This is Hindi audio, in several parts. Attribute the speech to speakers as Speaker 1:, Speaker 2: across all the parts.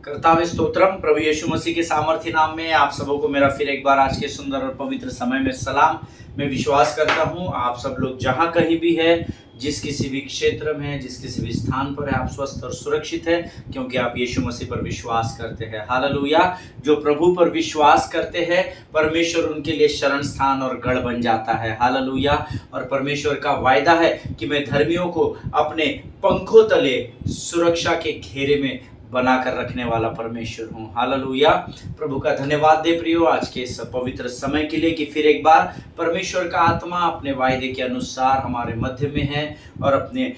Speaker 1: कर्तावे स्तोत्रम। प्रभु यीशु मसीह के सामर्थ्य नाम में आप सबों को मेरा फिर एक बार आज के सुंदर और पवित्र समय में सलाम। मैं विश्वास करता हूं आप सब लोग जहां कहीं भी है, जिस किसी भी क्षेत्र में, जिस किसी भी स्थान पर है, आप स्वस्थ और सुरक्षित है, क्योंकि आप यीशु मसीह पर विश्वास करते हैं। हालेलुया। जो प्रभु पर विश्वास करते हैं, परमेश्वर उनके लिए शरण स्थान और गढ़ बन जाता है। हालेलुया। और परमेश्वर का वायदा है कि मैं धर्मियों को अपने पंखों तले सुरक्षा के घेरे में बनाकर रखने वाला परमेश्वर हूँ। हालेलुया। प्रभु का धन्यवाद दे प्रियो आज के इस पवित्र समय के लिए कि फिर एक बार परमेश्वर का आत्मा अपने वायदे के अनुसार हमारे मध्य में है और अपने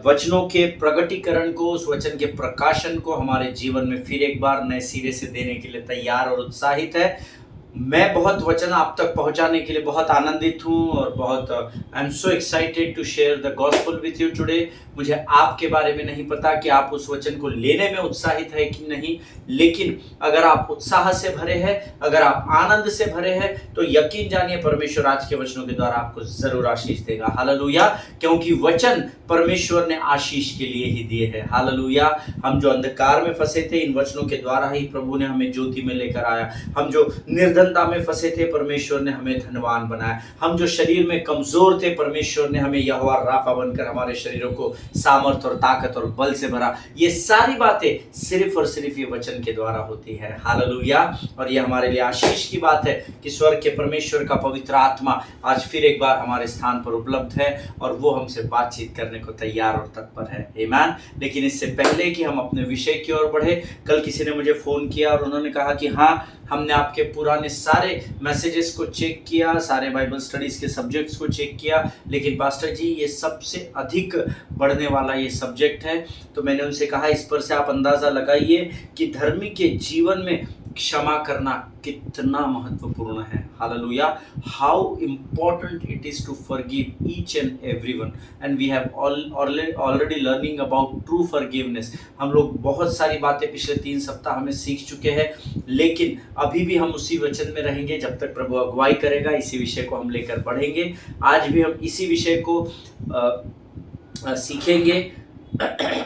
Speaker 1: वचनों के प्रगटीकरण को, उस वचन के प्रकाशन को हमारे जीवन में फिर एक बार नए सिरे से देने के लिए तैयार और उत्साहित है। मैं बहुत वचन आप तक पहुंचाने के लिए बहुत आनंदित हूं और बहुत I am so excited to share the gospel with you today. मुझे आपके बारे में नहीं पता कि आप उस वचन को लेने में उत्साहित है कि नहीं, लेकिन अगर आप उत्साह से भरे हैं, अगर आप आनंद से भरे हैं, तो यकीन जानिए परमेश्वर आज के वचनों के द्वारा आपको जरूर आशीष देगा। हालेलुया। क्योंकि वचन परमेश्वर ने आशीष के लिए ही दिए हैं। हालेलुया। हम जो अंधकार में फंसे थे, इन वचनों के द्वारा ही प्रभु ने हमें ज्योति में लेकर आया। हम जो निर्धनता में फंसे थे, परमेश्वर ने हमें धनवान बनाया। हम जो शरीर में कमजोर थे, परमेश्वर ने हमें यहोवा राफा बनकर हमारे शरीरों को सामर्थ और ताकत और बल से भरा। ये सारी बातें सिर्फ और सिर्फ ये वचन के द्वारा होती है। हालेलुया। और ये हमारे लिए आशीष की बात है कि स्वर्ग के परमेश्वर का पवित्र आत्मा आज फिर एक बार हमारे स्थान पर उपलब्ध है और वो हमसे बातचीत करने को तैयार और तत्पर है। आमीन। लेकिन इससे पहले कि हम अपने विषय की ओर बढ़े, कल किसी ने मुझे फोन किया और उन्होंने कहा कि हाँ, हमने आपके पुराने सारे मैसेजेस को चेक किया, सारे बाइबल स्टडीज के सब्जेक्ट्स को चेक किया, लेकिन पास्टर जी ये सबसे अधिक बढ़ने वाला ये सब्जेक्ट है। तो मैंने उनसे कहा इस पर से आप अंदाज़ा लगाइए कि धर्मी के जीवन में क्षमा करना कितना महत्वपूर्ण है। Hallelujah. How important it is to forgive each and everyone, and we have already learning about true forgiveness. हम लोग बहुत सारी बातें पिछले 3 सप्ताह में सीख चुके हैं, लेकिन अभी भी हम उसी वचन में रहेंगे जब तक प्रभु अगुवाई करेगा। इसी विषय को हम लेकर बढ़ेंगे। आज भी हम इसी विषय को सीखेंगे,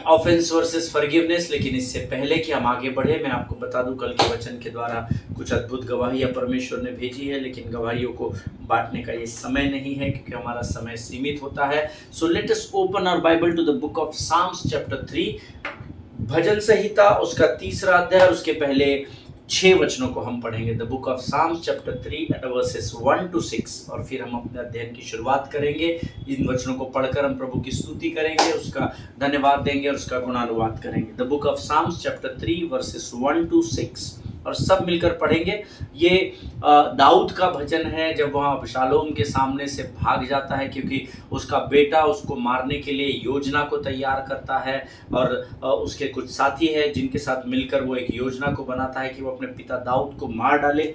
Speaker 1: ऑफेंस वर्सेस फॉरगिवनेस। लेकिन इससे पहले कि हम आगे बढ़े, मैं आपको बता दूं कल के वचन के द्वारा कुछ अद्भुत गवाहियां परमेश्वर ने भेजी है, लेकिन गवाहियों को बांटने का ये समय नहीं है क्योंकि हमारा समय सीमित होता है। So let us open our Bible to the book of Psalms chapter 3, भजन संहिता उसका 3रा अध्याय और उसके पहले 6 वचनों को हम पढ़ेंगे। The book of Psalms chapter 3 verses 1 to 6, और फिर हम अपने अध्ययन की शुरुआत करेंगे। इन वचनों को पढ़कर हम प्रभु की स्तुति करेंगे, उसका धन्यवाद देंगे और उसका गुणानुवाद करेंगे। The book of Psalms chapter 3 verses 1 to 6, और सब मिलकर पढ़ेंगे। ये दाऊद का भजन है जब वहाँ अबशालोम के सामने से भाग जाता है, क्योंकि उसका बेटा उसको मारने के लिए योजना को तैयार करता है और उसके कुछ साथी हैं जिनके साथ मिलकर वो एक योजना को बनाता है कि वो अपने पिता दाऊद को मार डाले।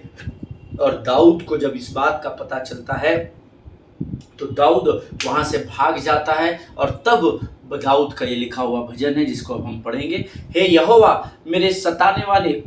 Speaker 1: और दाऊद को जब इस बात का पता चलता है तो दाऊद वहाँ से भाग जाता है, और तब दाऊद का ये लिखा हुआ भजन है जिसको अब हम पढ़ेंगे। हे यहोवा, मेरे सताने वाले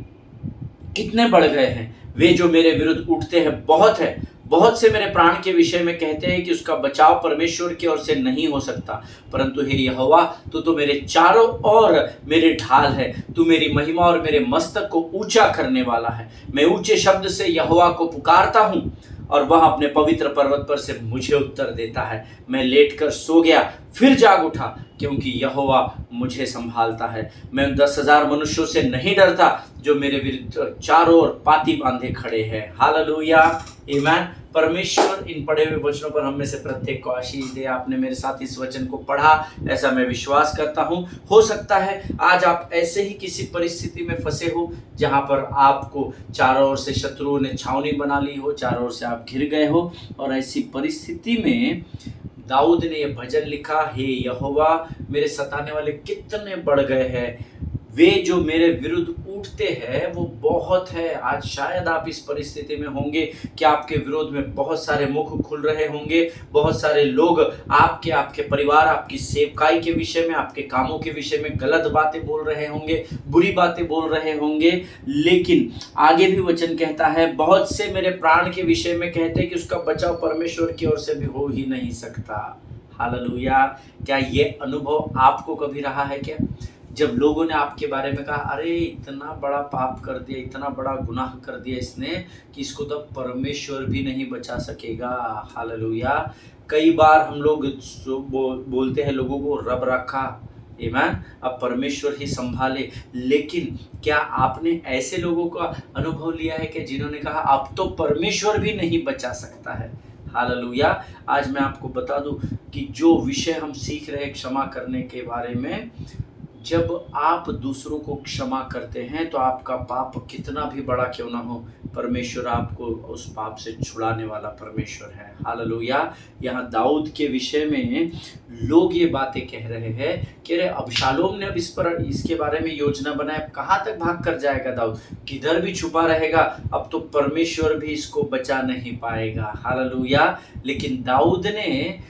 Speaker 1: कितने बढ़ गए हैं, वे जो मेरे विरुद्ध उठते हैं बहुत है। बहुत से मेरे प्राण के विषय में कहते हैं कि उसका बचाव परमेश्वर की ओर से नहीं हो सकता। परंतु हे यहोवा, तू तो मेरे चारों ओर मेरे ढाल है। तू मेरी महिमा और मेरे मस्तक को ऊंचा करने वाला है। मैं ऊंचे शब्द से यहोवा को पुकारता हूँ और वह अपने पवित्र पर्वत पर से मुझे उत्तर देता है। मैं लेटकर सो गया, फिर जाग उठा, क्योंकि यहोवा मुझे संभालता है। मैं उन 10,000 मनुष्यों से नहीं डरता जो मेरे विरुद्ध चारों ओर पाती बांधे खड़े हैं। हालेलुया। आमीन। परमेश्वर इन पढ़े हुए वचनों पर हम में से प्रत्येक को आशीष दे। आपने मेरे साथ इस वचन को पढ़ा, ऐसा मैं विश्वास करता हूँ। हो सकता है आज आप ऐसे ही किसी परिस्थिति में फंसे हो जहाँ पर आपको चारों ओर से शत्रुओं ने छावनी बना ली हो, चारों ओर से आप घिर गए हो, और ऐसी परिस्थिति में दाऊद ने यह भजन लिखा, हे यहोवा, मेरे सताने वाले कितने बढ़ गए हैं, वे जो मेरे विरुद्ध उठते हैं वो बहुत है। आज शायद आप इस परिस्थिति में होंगे कि आपके विरोध में बहुत सारे मुख खुल रहे होंगे, बहुत सारे लोग आपके परिवार, आपकी सेवकाई के विषय में, आपके कामों के विषय में गलत बातें बोल रहे होंगे, बुरी बातें बोल रहे होंगे। लेकिन आगे भी वचन कहता है, बहुत से मेरे प्राण के विषय में कहते हैं कि उसका बचाव परमेश्वर की ओर से भी हो ही नहीं सकता। हालेलुया। क्या ये अनुभव आपको कभी रहा है क्या? जब लोगों ने आपके बारे में कहा अरे इतना बड़ा पाप कर दिया, इतना बड़ा गुनाह कर दिया इसने कि इसको तो परमेश्वर भी नहीं बचा सकेगा। हालेलुया। कई बार हम लोग बोलते हैं लोगों को रब रखा, आमीन, अब परमेश्वर ही संभाले। लेकिन क्या आपने ऐसे लोगों का अनुभव लिया है कि जिन्होंने कहा अब तो परमेश्वर भी नहीं बचा सकता है? हालेलुया। आज मैं आपको बता दूं कि जो विषय हम सीख रहे हैं क्षमा करने के बारे में, जब आप दूसरों को क्षमा करते हैं तो आपका पाप कितना भी बड़ा क्यों ना हो, परमेश्वर आपको उस पाप से छुड़ाने वाला परमेश्वर है। हालेलुया। यहाँ दाऊद के विषय में लोग ये बातें कह रहे हैं कि अरे अबशालोम ने अब इसके बारे में योजना बनाया, कहाँ तक भाग कर जाएगा दाऊद, किधर भी छुपा रहेगा, अब तो परमेश्वर भी इसको बचा नहीं पाएगा। हालेलुया। लेकिन दाऊद ने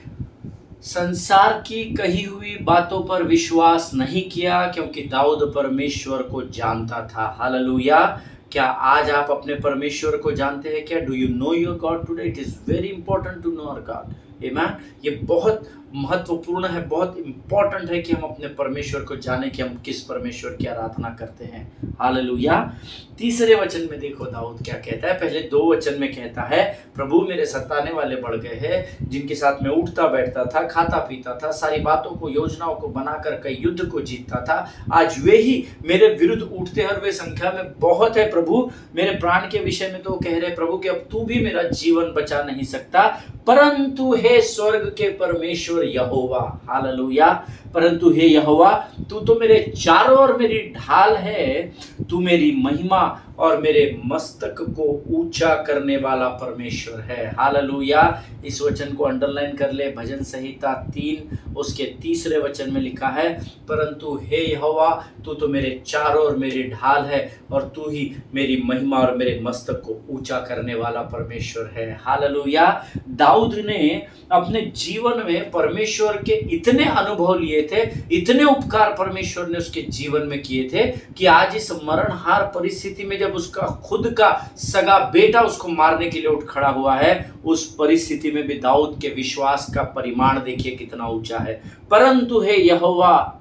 Speaker 1: संसार की कही हुई बातों पर विश्वास नहीं किया, क्योंकि दाऊद परमेश्वर को जानता था। हालेलुया। क्या आज आप अपने परमेश्वर को जानते हैं क्या? Do you know your God today? It is very important to know our God. Amen. ये बहुत महत्वपूर्ण है, बहुत इंपॉर्टेंट है कि हम अपने परमेश्वर को जाने कि हम किस परमेश्वर की आराधना करते हैं। हालेलुया। तीसरे वचन में देखो दाऊद क्या कहता है। पहले 2 वचन में कहता है प्रभु मेरे सताने वाले बढ़ गए हैं, जिनके साथ मैं उठता बैठता था, खाता पीता था, सारी बातों को योजनाओं को बनाकर कई युद्ध को जीतता था, आज वे ही मेरे विरुद्ध उठते हैं और वे संख्या में बहुत है। प्रभु मेरे प्राण के विषय में तो कह रहे प्रभु कि अब तू भी मेरा जीवन बचा नहीं सकता, परंतु हे स्वर्ग के परमेश्वर यहोवा। हालेलुया। परंतु हे यहोवा तू तो मेरे चारों ओर मेरी ढाल है, तू मेरी महिमा और मेरे मस्तक को ऊंचा करने वाला परमेश्वर है। हालेलुया। इस वचन को अंडरलाइन कर ले। भजन संहिता 3 उसके 3 वचन में लिखा है, परंतु हे यहोवा तू तो मेरे चारों ओर मेरी ढाल है और तू ही मेरी महिमा और मेरे मस्तक को ऊंचा करने वाला परमेश्वर है। हालेलुया। दाऊद ने अपने जीवन में परमेश्वर के इतने अनुभव लिए थे, इतने उपकार परमेश्वर ने उसके जीवन में किए थे कि आज इस मरणहार परिस्थिति में जब उसका खुद का सगा बेटा उसको मारने के लिए उठ खड़ा हुआ है, उस परिस्थिति में भी दाऊद के विश्वास का परिमाण देखिए कितना ऊंचा है। परंतु हे यहोवा,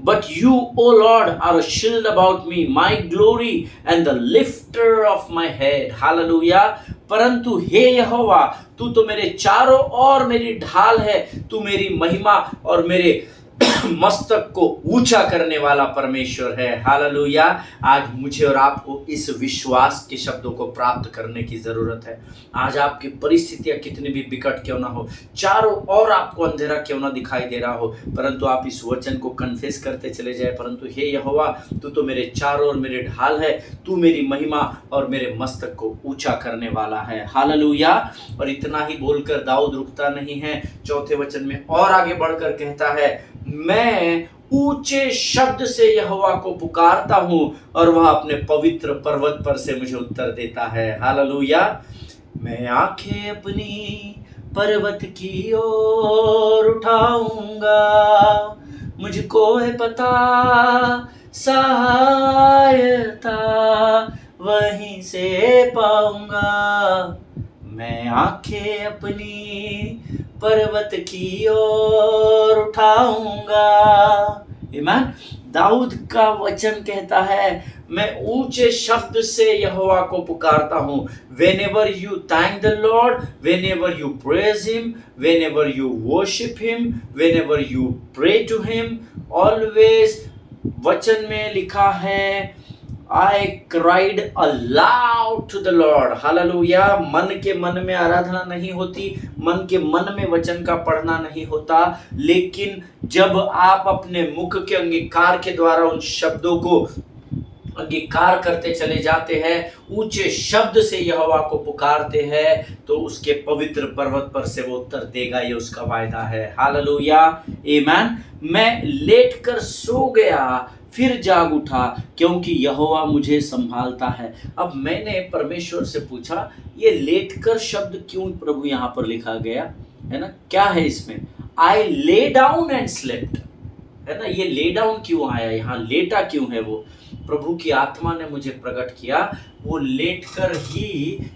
Speaker 1: but you, O Lord, are a shield about me, my glory and the lifter of my head. Hallelujah. परंतु हे यहोवा तू तो मेरे चारों ओर मेरी ढाल है, तू मेरी महिमा और मेरे मस्तक को ऊंचा करने वाला परमेश्वर है। हालेलुया। आज मुझे और आपको इस विश्वास के शब्दों को प्राप्त करने की जरूरत है। आज आपकी परिस्थितियां कितनी भी विकट क्यों ना हो, चारों ओर आपको अंधेरा क्यों ना दिखाई दे रहा हो, परंतु आप इस वचन को कन्फेस करते चले जाए, परंतु हे यहोवा तू तो मेरे चारों ओर मेरे ढाल है, तू मेरी महिमा और मेरे मस्तक को ऊंचा करने वाला है। हालेलुया। और इतना ही बोलकर दाऊद रुकता नहीं है, 4 वचन में और आगे बढ़कर कहता है, मैं ऊंचे शब्द से यहोवा को पुकारता हूं और वह अपने पवित्र पर्वत पर से मुझे उत्तर देता है। हालेलुया। मैं आंखें अपनी पर्वत की ओर उठाऊंगा, मुझको है पता सहायता वहीं से पाऊंगा। मैं आंखें अपनी पर्वत की ओर उठाऊंगा। आमीन। दाऊद का वचन कहता है, मैं ऊंचे शब्द से यहोवा को पुकारता हूं। Whenever you thank the Lord, whenever you praise him, whenever you worship him, whenever you pray to him, always वचन में लिखा है, I cried aloud to the Lord. Hallelujah. मन के मन में आराधना नहीं होती, मन के मन में वचन का पढ़ना नहीं होता, लेकिन जब आप अपने मुख के अंगीकार के द्वारा उन शब्दों को अंगीकार करते चले जाते हैं, ऊंचे शब्द से यहोवा को पुकारते हैं, तो उसके पवित्र पर्वत पर से वो उत्तर देगा, ये उसका वायदा है। हालेलुया। आमीन। मैं लेटकर सो गया फिर जाग उठा, क्योंकि यहोवा मुझे संभालता है। अब मैंने परमेश्वर से पूछा, ये लेटकर शब्द क्यों प्रभु यहाँ पर लिखा गया है ना, क्या है इसमें? आई ले डाउन एंड स्लेप्ट, है ना, ये ले डाउन क्यों आया, यहाँ लेटा क्यों है वो? प्रभु की आत्मा ने मुझे प्रकट किया, वो लेटकर ही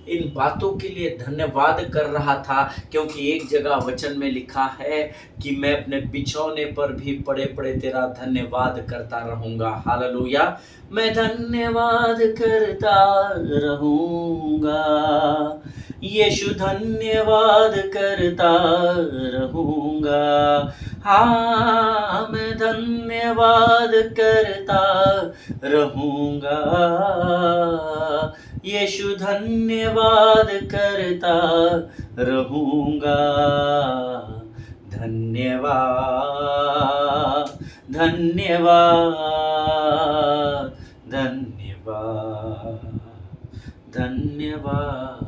Speaker 1: इन बातों के लिए धन्यवाद कर रहा था, क्योंकि एक जगह वचन में लिखा है कि मैं अपने बिछौने पर भी पड़े पड़े तेरा धन्यवाद करता रहूंगा। हालेलुया। मैं धन्यवाद करता रहूंगा, यीशु धन्यवाद करता रहूंगा। हाँ, मैं धन्यवाद करता रहूंगा, यीशु धन्यवाद करता रहूंगा। धन्यवाद धन्यवाद धन्यवाद धन्यवाद।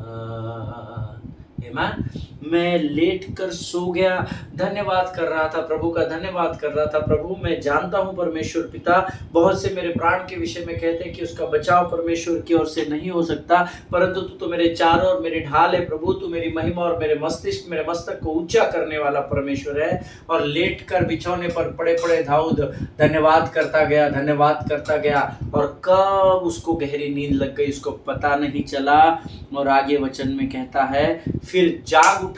Speaker 1: आमीन। मैं लेट कर सो गया, धन्यवाद कर रहा था, प्रभु का धन्यवाद कर रहा था। प्रभु, मैं जानता हूँ परमेश्वर पिता, बहुत से मेरे प्राण के विषय में कहते हैं कि उसका बचाव परमेश्वर की ओर से नहीं हो सकता, परंतु तू तो मेरे चारों ओर मेरी ढाल है। प्रभु, तू मेरी महिमा और मेरे मस्तक को ऊंचा करने वाला परमेश्वर है। और लेट कर बिछौने पर पड़े पड़े दाऊद धन्यवाद करता गया, धन्यवाद करता गया, और कब उसको गहरी नींद लग गई उसको पता नहीं चला। और आगे वचन में कहता है, फिर जाग उठा,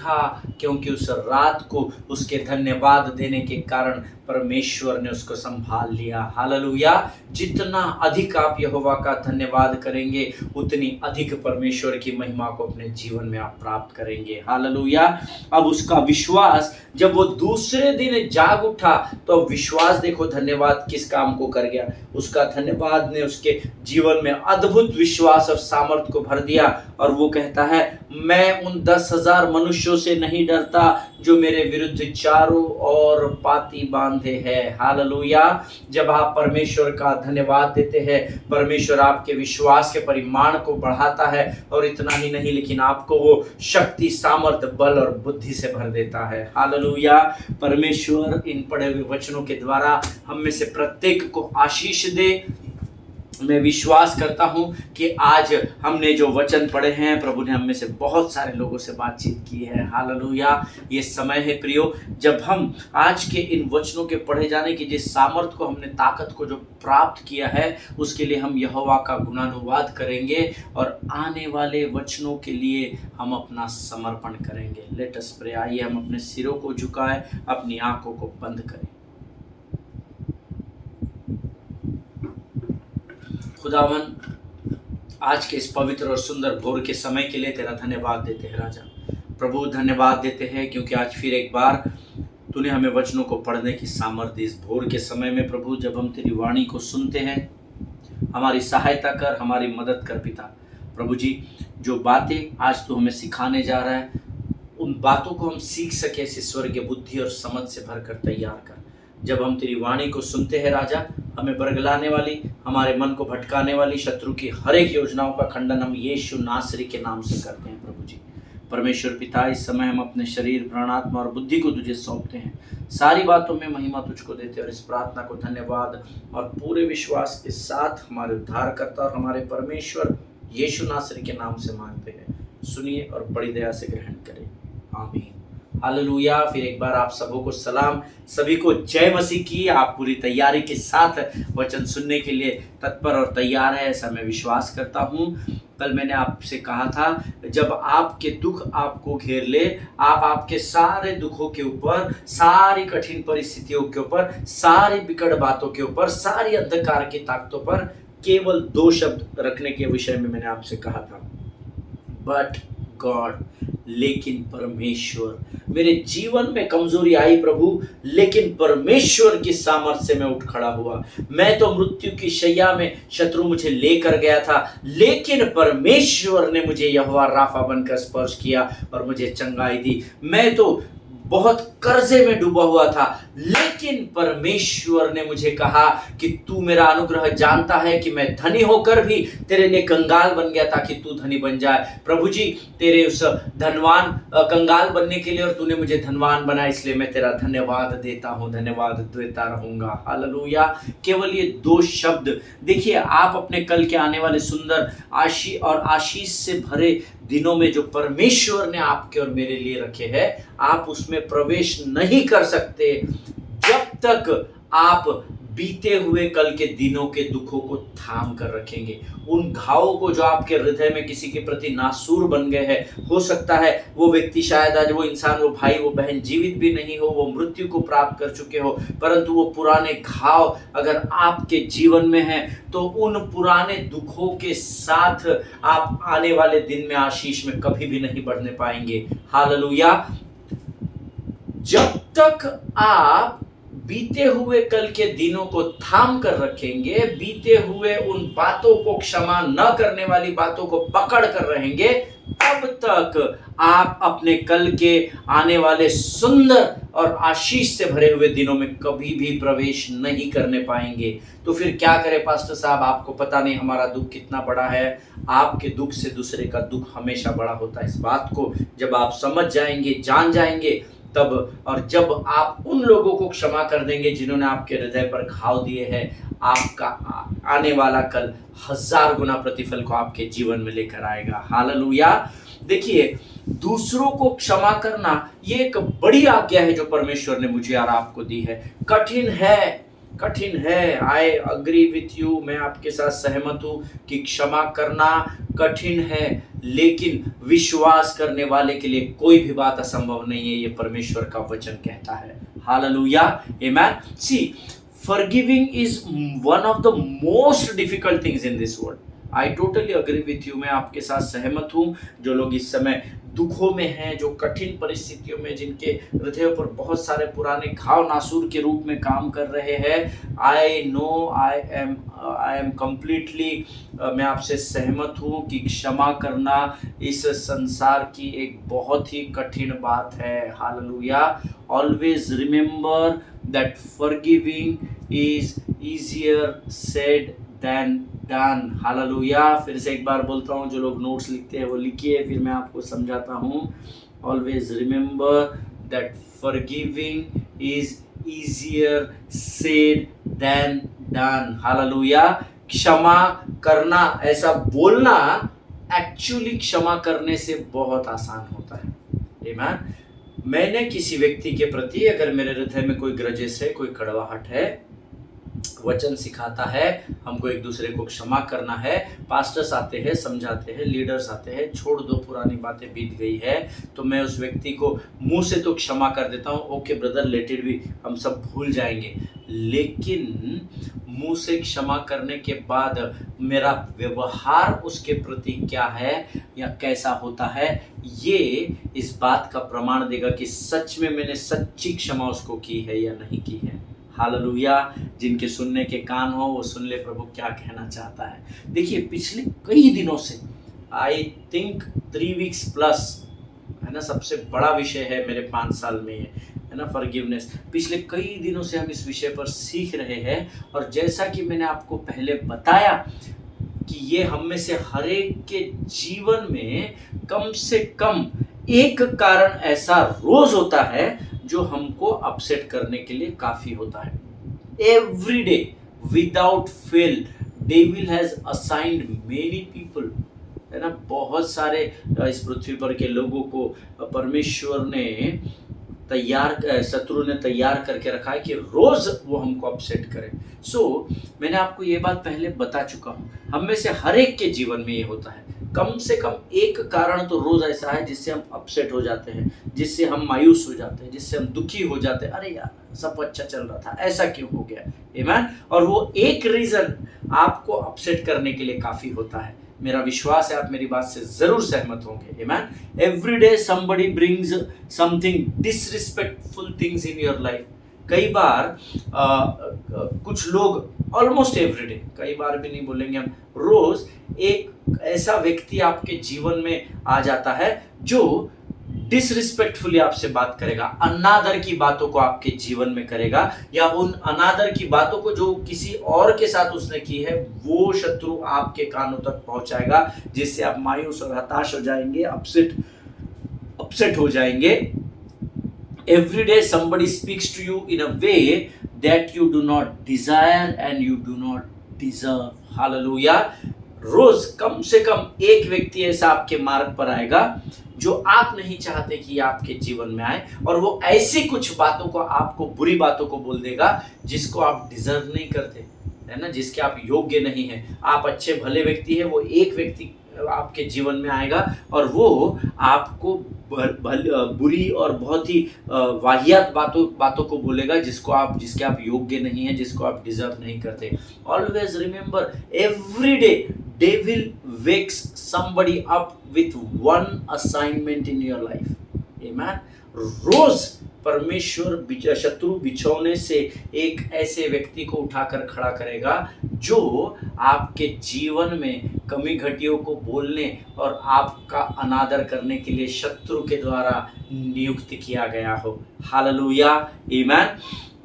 Speaker 1: क्योंकि उस रात को उसके धन्यवाद देने के कारण परमेश्वर ने उसको संभाल लिया। हालेलुया। जितना अधिक आप यहोवा का धन्यवाद करेंगे, उतनी अधिक परमेश्वर की महिमा को अपने जीवन में आप प्राप्त करेंगे। हालेलुया। अब उसका विश्वास, जब वो दूसरे दिन जाग उठा, तो विश्वास देखो धन्यवाद किस काम को कर गया। उसका धन्यवाद ने उसके जीवन में अद्भुत विश्वास और सामर्थ्य को भर दिया। और वो कहता है, मैं उन 10,000 मनुष्यों से नहीं डरता जो मेरे विरुद्ध चारों ओर पाती बांधे हैं। हालेलुया। जब आप परमेश्वर का धन्यवाद देते हैं, परमेश्वर आपके विश्वास के परिमाण को बढ़ाता है, और इतना ही नहीं, लेकिन आपको वो शक्ति, सामर्थ्य, बल और बुद्धि से भर देता है। हालेलुया। परमेश्वर इन पढ़े हुए वचनों के द्वारा हम में से प्रत्येक को आशीष दे। मैं विश्वास करता हूं कि आज हमने जो वचन पढ़े हैं, प्रभु ने हम में से बहुत सारे लोगों से बातचीत की है। हालेलुया। ये समय है प्रियो, जब हम आज के इन वचनों के पढ़े जाने की जिस सामर्थ्य को, हमने ताकत को जो प्राप्त किया है, उसके लिए हम यहोवा का गुणानुवाद करेंगे और आने वाले वचनों के लिए हम अपना समर्पण करेंगे। Let us pray. आइए हम अपने सिरों को झुकाएं, अपनी आंखों को बंद करें। खुदावन, आज के इस पवित्र और सुंदर भोर के समय के लिए तेरा धन्यवाद देते हैं राजा। प्रभु, धन्यवाद देते हैं क्योंकि आज फिर एक बार तूने हमें वचनों को पढ़ने की सामर्थ्य दी। इस भोर के समय में प्रभु, जब हम तेरी वाणी को सुनते हैं, हमारी सहायता कर, हमारी मदद कर पिता। प्रभु जी, जो बातें आज तू हमें सिखाने जा रहा है, उन बातों को हम सीख सके, ऐसी स्वर्गीय बुद्धि और समझ से भरकर तैयार कर। जब हम तेरी वाणी को सुनते हैं राजा, हमें बरगलाने वाली, हमारे मन को भटकाने वाली शत्रु की हर एक योजनाओं का खंडन हम यीशु नासरी के नाम से करते हैं। प्रभु जी, परमेश्वर पिता, इस समय हम अपने शरीर, प्राण, आत्मा और बुद्धि को तुझे सौंपते हैं। सारी बातों में महिमा तुझको देते हैं और इस प्रार्थना को धन्यवाद और पूरे विश्वास के साथ हमारे उद्धारकर्ता और हमारे परमेश्वर यीशु नासरी के नाम से मांगते हैं। सुनिए और बड़ी दया से ग्रहण करें। आमीन। हालेलुया। फिर एक बार आप सबों को सलाम, सभी को जय मसीह की। आप पूरी तैयारी के साथ वचन सुनने के लिए तत्पर और तैयार है, ऐसा मैं विश्वास करता हूँ। कल मैंने आपसे कहा था, जब आपके दुख आपको घेर ले, आप आपके सारे दुखों के ऊपर, सारी कठिन परिस्थितियों के ऊपर, सारी बिकट बातों के ऊपर, सारी अंधकार की ताकतों पर केवल 2 शब्द रखने के विषय में मैंने आपसे कहा था, बट गॉड, लेकिन परमेश्वर। मेरे जीवन में कमजोरी आई प्रभु, लेकिन परमेश्वर की सामर्थ्य से मैं उठ खड़ा हुआ। मैं तो मृत्यु की शैया में शत्रु मुझे लेकर गया था, लेकिन परमेश्वर ने मुझे यहोवा राफा बनकर स्पर्श किया और मुझे चंगाई दी। मैं तो बहुत कर्जे में डूबा हुआ था, लेकिन परमेश्वर ने मुझे कहा कि तू मेरा अनुग्रह जानता है कि मैं धनी होकर भी तेरे लिए कंगाल बन गया ताकि तू धनी बन जाए। प्रभु जी, तेरे उस धनवान कंगाल बनने के लिए और तूने मुझे धनवान बनाया, इसलिए मैं तेरा धन्यवाद देता हूँ, धन्यवाद देता रहूंगा। हालेलुया। केवल ये 2 शब्द देखिए, आप अपने कल के आने वाले सुंदर आशीष से भरे दिनों में जो परमेश्वर ने आपके और मेरे लिए रखे हैं, आप उसमें प्रवेश नहीं कर सकते जब तक आप बीते हुए कल के दिनों के दुखों को थाम कर रखेंगे। उन घावों को जो आपके हृदय में किसी के प्रति नासूर बन गए हैं, हो सकता है वो व्यक्ति, शायद आज वो इंसान, वो भाई, वो बहन जीवित भी नहीं हो, वो मृत्यु को प्राप्त कर चुके हो, परंतु वो पुराने घाव अगर आपके जीवन में हैं तो उन पुराने दुखों के साथ आप आने वाले दिन में आशीष में कभी भी नहीं बढ़ने पाएंगे। हालेलुया। जब तक आप बीते हुए कल के दिनों को थाम कर रखेंगे, बीते हुए उन बातों को, क्षमा न करने वाली बातों को पकड़ कर रहेंगे, तब तक आप अपने कल के आने वाले सुंदर और आशीष से भरे हुए दिनों में कभी भी प्रवेश नहीं करने पाएंगे। तो फिर क्या करें पास्टर साहब? आपको पता नहीं हमारा दुख कितना बड़ा है। आपके दुख से दूसरे का दुख हमेशा बड़ा होता है। इस बात को जब आप समझ जाएंगे, जान जाएंगे, तब और जब आप उन लोगों को क्षमा कर देंगे जिन्होंने आपके हृदय पर घाव दिए हैं, आपका आने वाला कल 1000 गुना प्रतिफल को आपके जीवन में लेकर आएगा। हालेलुया। देखिए, दूसरों को क्षमा करना ये एक बड़ी आज्ञा है जो परमेश्वर ने मुझे और आपको दी है। कठिन है, कठिन है। आई अग्री विथ यू, मैं आपके साथ सहमत हूं कि क्षमा करना कठिन है, लेकिन विश्वास करने वाले के लिए कोई भी बात असंभव नहीं है, ये परमेश्वर का वचन कहता है। Hallelujah, amen. See, forgiving is one of the most difficult things in this world. I totally agree with you, मैं आपके साथ सहमत हूँ। जो लोग इस समय दुखों में हैं, जो कठिन परिस्थितियों में, जिनके हृदयों पर बहुत सारे पुराने घाव नासूर के रूप में काम कर रहे हैं, I know, I am completely, मैं आपसे सहमत हूँ कि क्षमा करना इस संसार की एक बहुत ही कठिन बात है। Hallelujah. Always remember that forgiving is easier said than done. Hallelujah. फिर से एक बार बोलता हूँ, जो लोग नोट्स लिखते हैं वो लिखिए, फिर मैं आपको समझाता हूँ। Always remember that forgiving is easier said than done. Hallelujah. क्षमा करना, ऐसा बोलना एक्चुअली क्षमा करने से बहुत आसान होता है। आमीन। मैंने किसी व्यक्ति के प्रति, अगर मेरे हृदय में कोई ग्रजेस है, कोई कड़वाहट है, वचन सिखाता है हमको एक दूसरे को क्षमा करना है, पास्टर्स आते हैं, समझाते हैं, लीडर्स आते हैं, छोड़ दो पुरानी बातें, बीत गई है, तो मैं उस व्यक्ति को मुंह से तो क्षमा कर देता हूँ, okay brother, let it be, हम सब भूल जाएंगे। लेकिन मुंह से क्षमा करने के बाद मेरा व्यवहार उसके प्रति क्या है या कैसा होता है, ये इस बात का प्रमाण देगा कि सच में मैंने सच्ची क्षमा उसको की है या नहीं की है। हालेलुया। जिनके सुनने के कान हो वो सुन ले प्रभु क्या कहना चाहता है। देखिए, पिछले कई दिनों से, आई थिंक 3 वीक्स प्लस, है ना, सबसे बड़ा विषय है मेरे 5 साल में, है ना, फॉरगिवनेस। पिछले कई दिनों से हम इस विषय पर सीख रहे हैं, और जैसा कि मैंने आपको पहले बताया कि ये हम में से हर एक के जीवन में कम से कम एक कारण ऐसा रोज होता है जो हमको अपसेट करने के लिए काफी होता है। Every day without fail devil has assigned many people, है ना, बहुत सारे इस पृथ्वी पर के लोगों को परमेश्वर ने शत्रु ने तैयार करके रखा है कि रोज वो हमको अपसेट करे। सो मैंने आपको ये बात पहले बता चुका हूँ, हम में से हर एक के जीवन में ये होता है। कम से कम एक कारण तो रोज ऐसा है जिससे हम अपसेट हो जाते हैं, जिससे हम मायूस हो जाते हैं, जिससे हम दुखी हो जाते हैं। अरे यार, सब अच्छा चल रहा था, ऐसा क्यों हो गया? आमीन। और वो एक रीजन आपको अपसेट करने के लिए काफी होता है। मेरा विश्वास है आप मेरी बात से जरूर सहमत होंगे। आमीन। Every day somebody brings something disrespectful things in your life. कई बार कुछ लोग, ऑलमोस्ट एवरी डे, कई बार भी नहीं बोलेंगे हम, रोज एक ऐसा व्यक्ति आपके जीवन में आ जाता है जो डिसरिस्पेक्टफुली आपसे बात करेगा, अनादर की बातों को आपके जीवन में करेगा, या उन अनादर की बातों को जो किसी और के साथ उसने की है वो शत्रु आपके कानों तक पहुंचाएगा, जिससे आप मायूस और हताश हो जाएंगे, अपसेट हो जाएंगे। Every day somebody speaks to you in a way that you do not desire and you do not deserve. Hallelujah. रोज कम से कम एक व्यक्ति ऐसा आपके मार्ग पर आएगा जो आप नहीं चाहते कि आपके जीवन में आए, और वो ऐसी कुछ बातों को, आपको बुरी बातों को बोल देगा जिसको आप डिजर्व नहीं करते, है ना, जिसके आप योग्य नहीं हैं। आप अच्छे भले व्यक्ति हैं, वो एक व्यक्ति आपके जीवन में आएगा और वो आपको बुरी और बहुत ही वाहियात बातों को बोलेगा जिसके आप योग्य नहीं है, जिसको आप डिजर्व नहीं करते। Always remember, every day devil wakes somebody up with one assignment in your life. Amen. रोज परमेश्वर शत्रु बिछौने से एक ऐसे व्यक्ति को उठाकर खड़ा करेगा जो आपके जीवन में कमी घटियों को बोलने और आपका अनादर करने के लिए शत्रु के द्वारा नियुक्त किया गया हो। हालेलुया, आमीन।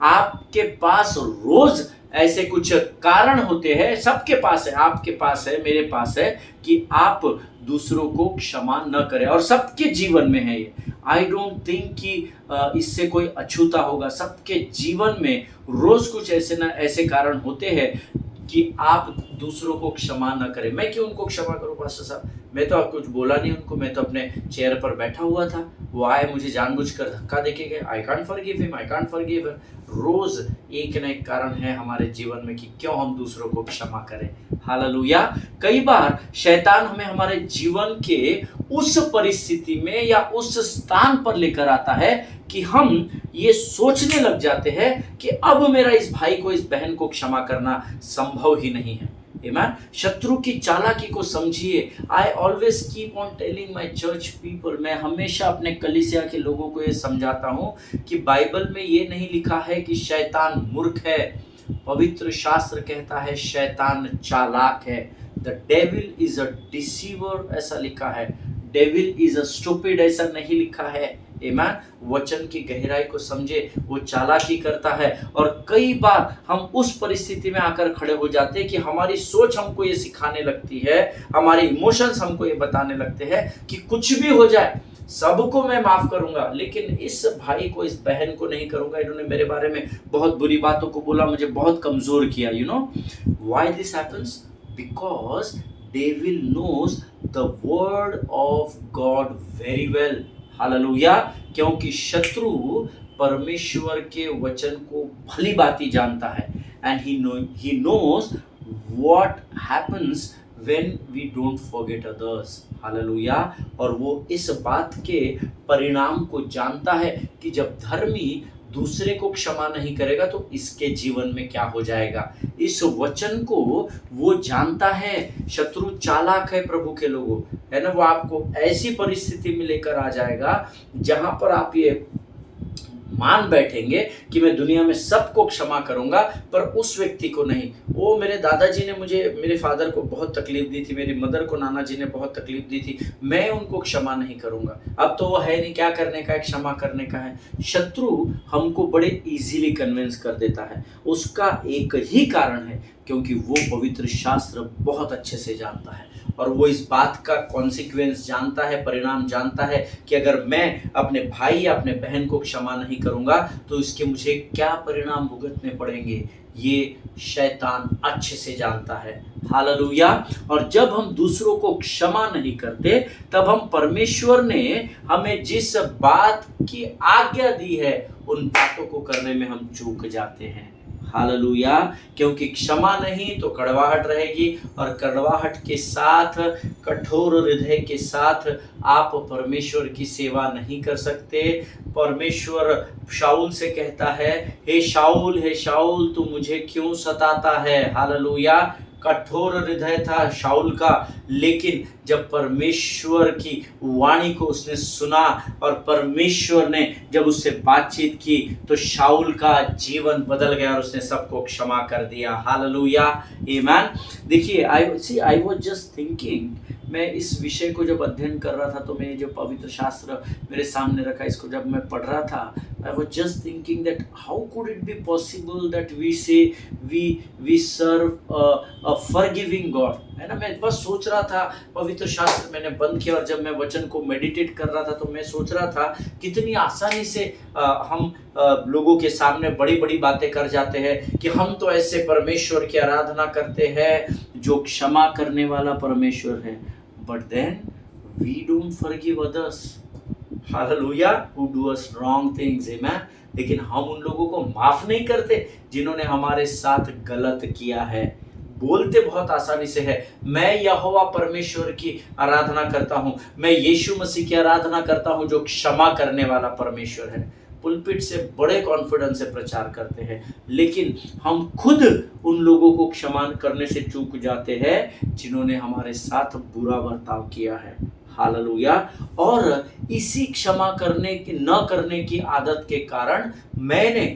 Speaker 1: आपके पास रोज ऐसे कुछ कारण होते हैं, सबके पास है, आपके पास है, मेरे पास है, कि आप दूसरों को क्षमा न करें, और सबके जीवन में है ये। आई डोंट थिंक कि इससे कोई अछूता होगा। सबके जीवन में रोज कुछ ऐसे कारण होते हैं कि आप दूसरों को क्षमा न करें। मैं क्यों उनको क्षमा करूं पास्टर साहब? मैं तो कुछ बोला नहीं उनको, मैं तो अपने चेयर पर बैठा हुआ था, वो आए मुझे जानबूझकर धक्का देके गए। I can't forgive him, I can't forgive her. रोज एक न एक कारण है हमारे जीवन में कि क्यों हम दूसरों को क्षमा करें। हालेलुया। कई बार शैतान हमें हमारे जीवन के उस परिस्थिति में या उस स्थान पर लेकर आता है कि हम ये सोचने लग जाते हैं कि अब मेरा इस भाई को, इस बहन को क्षमा करना संभव ही नहीं है। आमीन। शत्रु की चालाकी को समझिए। I always keep on telling my church people, मैं हमेशा अपने कलीसिया के लोगों को ये समझाता हूँ कि बाइबल में ये नहीं लिखा है कि शैतान मूर्ख है। पवित्र शास्त्र कहता है शैतान चालाक है। The devil is a deceiver ऐसा लिखा है, डेविल इज अ स्टूपिड ऐसा नहीं लिखा है। आमीन। वचन की गहराई को समझे, वो चालाकी करता है, और कई बार हम उस परिस्थिति में आकर खड़े हो जाते हैं कि हमारी सोच हमको ये सिखाने लगती है, हमारे इमोशंस हमको ये बताने लगते हैं कि कुछ भी हो जाए सबको मैं माफ करूंगा, लेकिन इस भाई को, इस बहन को नहीं करूंगा। इन्होंने मेरे बारे में बहुत बुरी बातों को बोला, मुझे बहुत कमजोर किया। You know why this happens? Because devil knows the word of God very well. Hallelujah. क्योंकि शत्रु परमेश्वर के वचन को भली भांति जानता है, and he knows what happens when we don't forget others. Hallelujah. और वो इस बात के परिणाम को जानता है कि जब धर्मी दूसरे को क्षमा नहीं करेगा तो इसके जीवन में क्या हो जाएगा। इस वचन को वो जानता है। शत्रु चालाक है प्रभु के लोगों, है ना। वो आपको ऐसी परिस्थिति में लेकर आ जाएगा जहां पर आप ये मान बैठेंगे कि मैं दुनिया में सबको क्षमा करूंगा, पर उस व्यक्ति को नहीं। वो मेरे दादाजी ने मेरे फादर को बहुत तकलीफ दी थी, मेरी मदर को नाना जी ने बहुत तकलीफ दी थी, मैं उनको क्षमा नहीं करूंगा। अब तो वो है नहीं, क्या करने का है, क्षमा करने का है। शत्रु हमको बड़े इजीली कन्विंस कर देता है। उसका एक ही कारण है, क्योंकि वो पवित्र शास्त्र बहुत अच्छे से जानता है, और वो इस बात का कॉन्सिक्वेंस जानता है, परिणाम जानता है कि अगर मैं अपने भाई या अपने बहन को क्षमा नहीं करूंगा तो इसके मुझे क्या परिणाम भुगतने पड़ेंगे, ये शैतान अच्छे से जानता है। हालेलुया। और जब हम दूसरों को क्षमा नहीं करते, तब हम परमेश्वर ने हमें जिस बात की आज्ञा दी है उन बातों को करने में हम चूक जाते हैं। हालेलुया। क्योंकि क्षमा नहीं तो कड़वाहट रहेगी, और कड़वाहट के साथ, कठोर हृदय के साथ आप परमेश्वर की सेवा नहीं कर सकते। परमेश्वर शाऊल से कहता है, हे शाऊल तू मुझे क्यों सताता है। हालेलुया। कठोर हृदय था शाऊल का, लेकिन जब परमेश्वर की वाणी को उसने सुना और परमेश्वर ने जब उससे बातचीत की तो शाऊल का जीवन बदल गया और उसने सबको क्षमा कर दिया। हालेलुया, आमीन। देखिए, आई वाज जस्ट थिंकिंग, मैं इस विषय को जब अध्ययन कर रहा था तो मैं जो पवित्र शास्त्र मेरे सामने रखा, इसको जब मैं पढ़ रहा था, I was just thinking that how could it be possible that we say we serve a forgiving god, है ना। मैं बस सोच रहा था, पवित्र शास्त्र मैंने बंद किया और जब मैं वचन को मेडिटेट कर रहा था तो मैं सोच रहा था कितनी आसानी से हम लोगों के सामने बड़ी बड़ी बातें कर जाते हैं कि हम तो ऐसे परमेश्वर की आराधना करते हैं जो क्षमा करने वाला परमेश्वर है। But then we don't forgive others, hallelujah, who do us wrong things, amen। लेकिन हम उन लोगों को माफ नहीं करते जिन्होंने हमारे साथ गलत किया है। बोलते बहुत आसानी से है, मैं यहोवा परमेश्वर की आराधना करता हूं, मैं यीशु मसीह की आराधना करता हूं जो क्षमा करने वाला परमेश्वर है। पुलपिट से बड़े कॉन्फिडेंस से प्रचार करते हैं, लेकिन हम खुद उन लोगों को क्षमा करने से चूक जाते हैं जिन्होंने हमारे साथ बुरा बर्ताव किया है। हालेलुया। और इसी क्षमा करने की न करने की आदत के कारण मैंने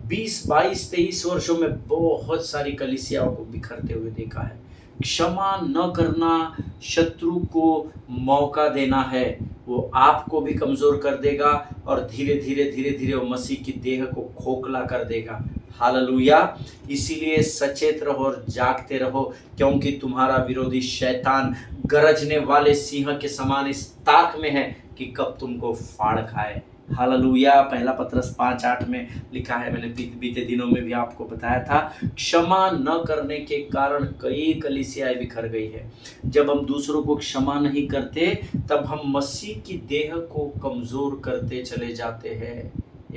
Speaker 1: 20, 22, 23 वर्षों में बहुत सारी कलीसियाओं को बिखरते हुए देखा है। क्षमा न करना शत्रु को मौका देना है, वो आपको भी कमजोर कर देगा और धीरे धीरे वो मसीह की देह को खोखला कर देगा। हालेलुया। इसीलिए सचेत रहो और जागते रहो, क्योंकि तुम्हारा विरोधी शैतान गरजने वाले सिंह के समान इस ताक में है कि कब तुमको फाड़ खाए। हालेलुया। पहला पत्रस 5:8 में लिखा है, मैंने बीते दिनों में भी आपको बताया था, क्षमा न करने के कारण कई कलीसियाएं बिखर गई है। जब हम दूसरों को क्षमा नहीं करते तब हम मसीह की देह को कमजोर करते चले जाते हैं।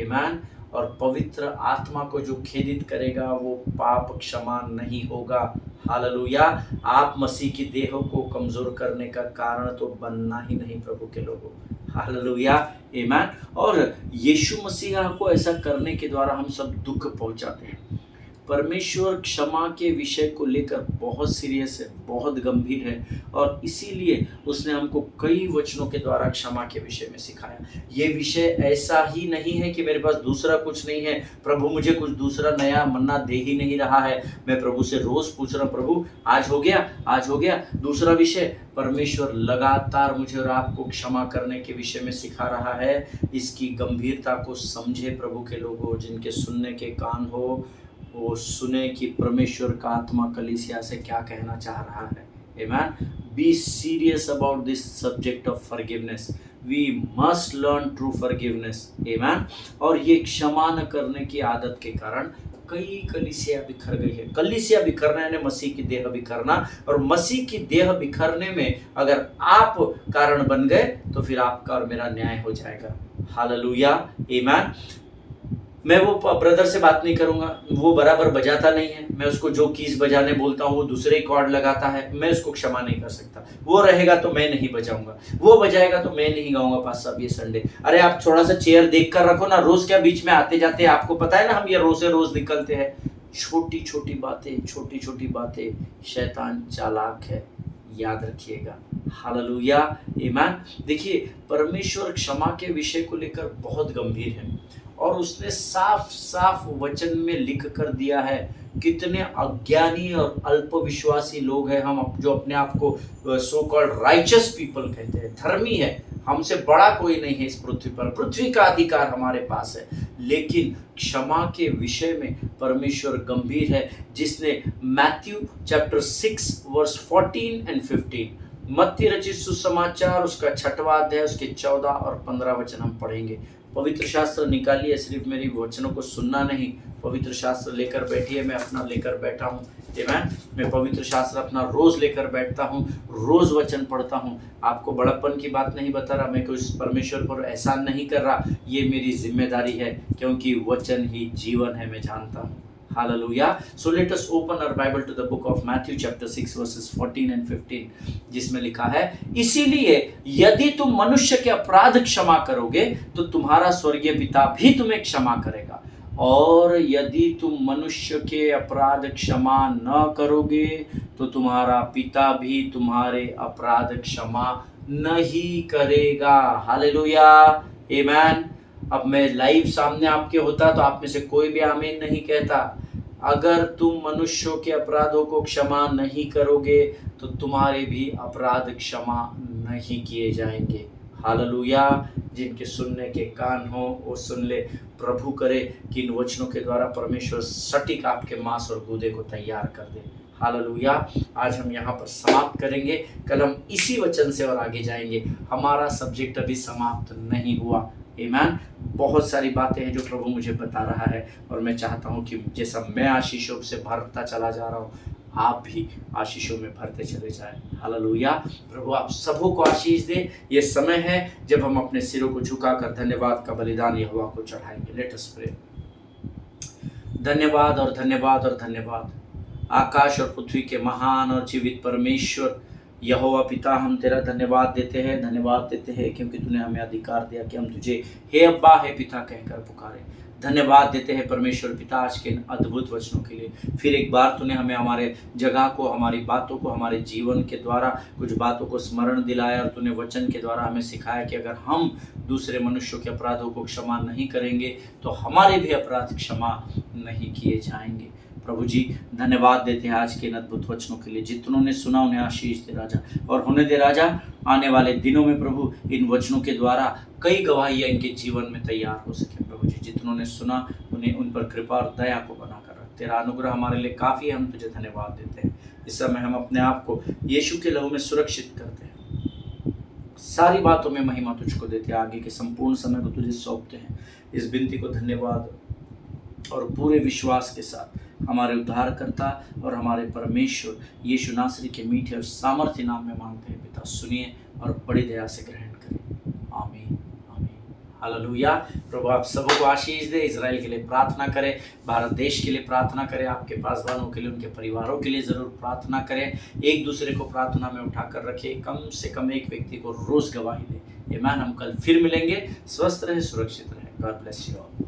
Speaker 1: आमीन। और पवित्र आत्मा को जो खेदित करेगा वो पाप क्षमा नहीं होगा। हालेलुया। आप मसीह की देह को कमजोर करने का कारण तो बनना ही नहीं प्रभु के लोगों। हालेलुया। आमीन। और यीशु मसीह को ऐसा करने के द्वारा हम सब दुख पहुंचाते हैं। परमेश्वर क्षमा के विषय को लेकर बहुत सीरियस है, बहुत गंभीर है, और इसीलिए उसने हमको कई वचनों के द्वारा क्षमा के विषय में सिखाया। ये विषय ऐसा ही नहीं है कि मेरे पास दूसरा कुछ नहीं है, प्रभु मुझे कुछ दूसरा नया मन्ना दे ही नहीं रहा है, मैं प्रभु से रोज पूछ रहा हूँ, प्रभु आज हो गया, आज हो गया। दूसरा विषय, परमेश्वर लगातार मुझे और आपको क्षमा करने के विषय में सिखा रहा है। इसकी गंभीरता को समझे प्रभु के लोगों, जिनके सुनने के कान हो वो सुने कि परमेश्वर का आत्मा कलीसिया से क्या कहना चाह रहा है। Amen. Be serious about this subject of forgiveness. We must learn true forgiveness. Amen. और ये क्षमा न करने की आदत के कारण कई कलीसिया बिखर गई है। कलीसिया बिखरना यानी मसीह की देह बिखरना, और मसीह की देह बिखरने में अगर आप कारण बन गए तो फिर आपका और मेरा न्याय हो जाएगा। हालेलुया। आमीन। मैं वो ब्रदर से बात नहीं करूंगा, वो बराबर बजाता नहीं है, मैं उसको जो कीज बजाने बोलता हूँ वो दूसरे कॉर्ड लगाता है, मैं उसको क्षमा नहीं कर सकता। वो रहेगा तो मैं नहीं बजाऊंगा, वो बजाएगा तो मैं नहीं गाऊंगा पास साहब ये संडे। अरे आप थोड़ा सा चेयर देख कर रखो ना, रोज क्या बीच में आते जाते, आपको पता है ना हम ये रोज से रोज निकलते हैं। छोटी छोटी बातें शैतान चालाक है, याद रखिएगा। हालेलुया। आमीन। देखिए, परमेश्वर क्षमा के विषय को लेकर बहुत गंभीर है, और उसने साफ साफ वचन में लिख कर दिया है। कितने अज्ञानी और अल्पविश्वासी लोग हैं हम, जो अपने आप को सो कॉल्ड राइचस पीपल कहते हैं, धर्मी है। हमसे बड़ा कोई नहीं है इस पृथ्वी पर, पृथ्वी का अधिकार हमारे पास है। लेकिन क्षमा के विषय में परमेश्वर गंभीर है, जिसने मैथ्यू चैप्टर 6 वर्स 14 and 15, मत्ती रचित सुसमाचार उसका 6वां अध्याय उसके 14 और 15 वचन हम पढ़ेंगे। पवित्र शास्त्र निकालिए, सिर्फ मेरी वचनों को सुनना नहीं, पवित्र शास्त्र लेकर बैठिए। मैं अपना लेकर बैठा हूँ। मैं पवित्र शास्त्र अपना रोज लेकर बैठता हूँ, रोज वचन पढ़ता हूँ। आपको बड़प्पन की बात नहीं बता रहा, मैं कोई परमेश्वर पर एहसान नहीं कर रहा, ये मेरी जिम्मेदारी है, क्योंकि वचन ही जीवन है, मैं जानता हूँ। Hallelujah. So let us open our Bible to the book of Matthew chapter 6 verses 14 and 15, जिसमें लिखा है, इसीलिए यदि तुम मनुष्य के अपराध क्षमा करोगे तो तुम्हारा स्वर्गीय पिता भी तुम्हें क्षमा करेगा, और यदि तुम मनुष्य के अपराध क्षमा न करोगे तो तुम्हारा पिता भी तुम्हारे अपराध क्षमा नहीं करेगा। हालेलुया। आमीन। अब मैं लाइव सामने आपके होता तो आप में से कोई भी आमीन नहीं कहता। अगर तुम मनुष्यों के अपराधों को क्षमा नहीं करोगे तो तुम्हारे भी अपराध क्षमा नहीं किए जाएंगे। हालेलुया। जिनके सुनने के कान हो वो सुन ले। प्रभु करे कि इन वचनों के द्वारा परमेश्वर सटीक आपके मांस और गूदे को तैयार कर दे। हालेलुया। आज हम यहाँ पर समाप्त करेंगे, कल हम इसी वचन से और आगे जाएंगे। हमारा सब्जेक्ट अभी समाप्त नहीं हुआ। आमीन। बहुत सारी बातें हैं जो प्रभु मुझे बता रहा है, और मैं चाहता हूँ कि जैसा मैं आशीषों से भरता चला जा रहा हूँ, आप भी आशीषों में भरते चले जाएं। हालेलुया। प्रभु आप सबों को आशीष दे। ये समय है जब हम अपने सिरों को झुकाकर धन्यवाद का बलिदान यहोवा को चढ़ाएंगे। Late us pray. धन्यवाद और धन्यवाद और धन्यवाद आकाश और पृथ्वी के महान और जीवित परमेश्वर यहोवा पिता, हम तेरा धन्यवाद देते हैं क्योंकि तूने हमें अधिकार दिया कि हम तुझे हे अब्बा हे पिता कहकर पुकारे। धन्यवाद देते हैं परमेश्वर पिता आज के इन अद्भुत वचनों के लिए। फिर एक बार तूने हमें हमारे जगह को, हमारी बातों को, हमारे जीवन के द्वारा कुछ बातों को स्मरण दिलाया और तूने वचन के द्वारा हमें सिखाया कि अगर हम दूसरे मनुष्यों के अपराधों को क्षमा नहीं करेंगे तो हमारे भी अपराध क्षमा नहीं किए जाएंगे। प्रभु जी धन्यवाद देते हैं आज के इन अद्भुत वचनों के लिए। जितनों ने सुना उन्हें आशीष दे राजा, और होने दे राजा आने वाले दिनों में प्रभु इन वचनों के द्वारा कई गवाहियाँ इनके जीवन में तैयार हो सके। प्रभु जी जितनों ने सुना उन्हें उन पर कृपा और दया को बनाकर रख। तेरा अनुग्रह हमारे लिए काफ़ी है, हम तुझे धन्यवाद देते हैं। इस समय हम अपने आप को यीशु के लहू में सुरक्षित करते हैं, सारी बातों में महिमा तुझको देते हैं, आगे के संपूर्ण समय को तुझे सौंपते हैं। इस विनती को धन्यवाद और पूरे विश्वास के साथ हमारे उद्धारकर्ता और हमारे परमेश्वर यीशु नासरी के मीठे और सामर्थ्य नाम में मांगते हैं पिता, सुनिए और बड़ी दया से ग्रहण करें। आमीन आमीन। हालेलुया। प्रभु आप सबों को आशीष दे। इजराइल के लिए प्रार्थना करें, भारत देश के लिए प्रार्थना करें, आपके पासवानों के लिए, उनके परिवारों के लिए ज़रूर प्रार्थना करें। एक दूसरे को प्रार्थना में उठाकर रखें, कम से कम एक व्यक्ति को रोज़ गवाही दें। आमीन। हम कल फिर मिलेंगे। स्वस्थ रहे, सुरक्षित रहे। God bless you all.